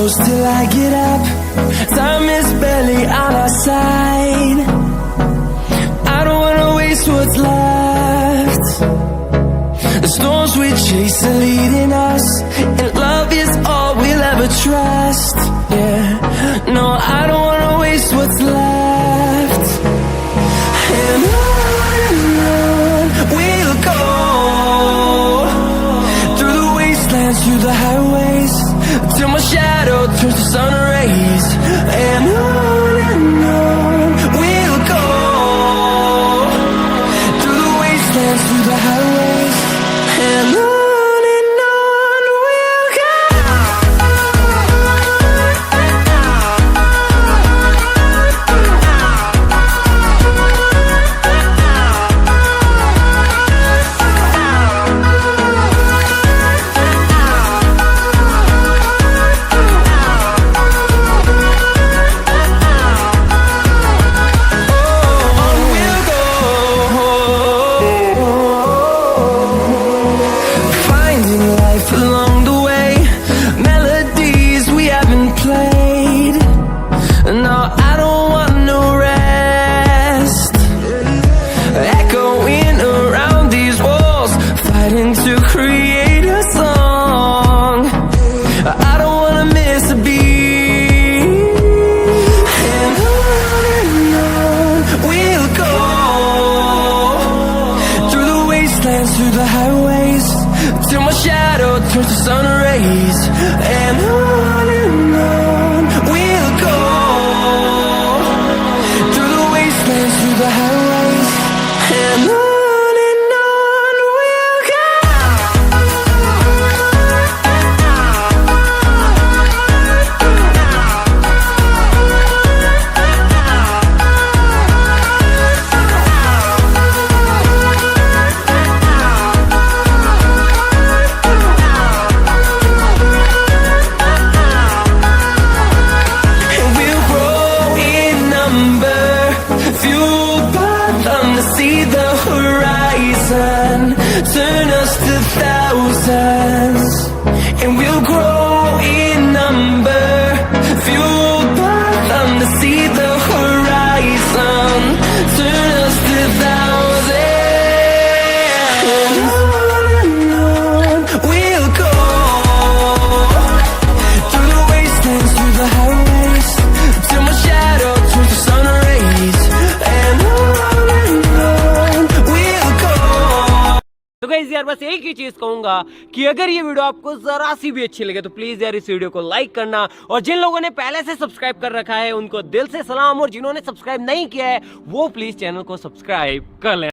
close till I get up. Time is barely on our side. I don't wanna waste what's left. The storms we chase are leading us, and love is all we'll ever trust. Yeah, no, I don't wanna waste what's left. And on we'll go, through the wastelands, through the highways, till my shadow turns to sun rays. And on we'll go, through the wastelands, through the highways, and on we'll go. Along the way, melodies we haven't played. No, I don't want no rest. Echoing around these walls, fighting to create a song. I don't wanna miss a beat. And on we'll go, through the wastelands, through the highways, till my shadow turns to sun rays. And on we'll go, through the wastelands, through the highways, and on we'll go. See the horizon, turn us to thousands, and we'll grow in number, fueled by them to see the horizon, turn us to thousands, and on we'll go, through the wastelands, through the highways, till my shadow turns to sun rays. And तो guys यार बस एक ही चीज कहूंगा कि अगर ये video आपको जरा सी भी अच्छी लगे तो प्लीज यार इस वीडियो को लाइक करना, और जिन लोगों ने पहले से सब्सक्राइब कर रखा है उनको दिल से सलाम, और जिन्होंने सब्सक्राइब नहीं किया है वो प्लीज चैनल को सब्सक्राइब कर लें।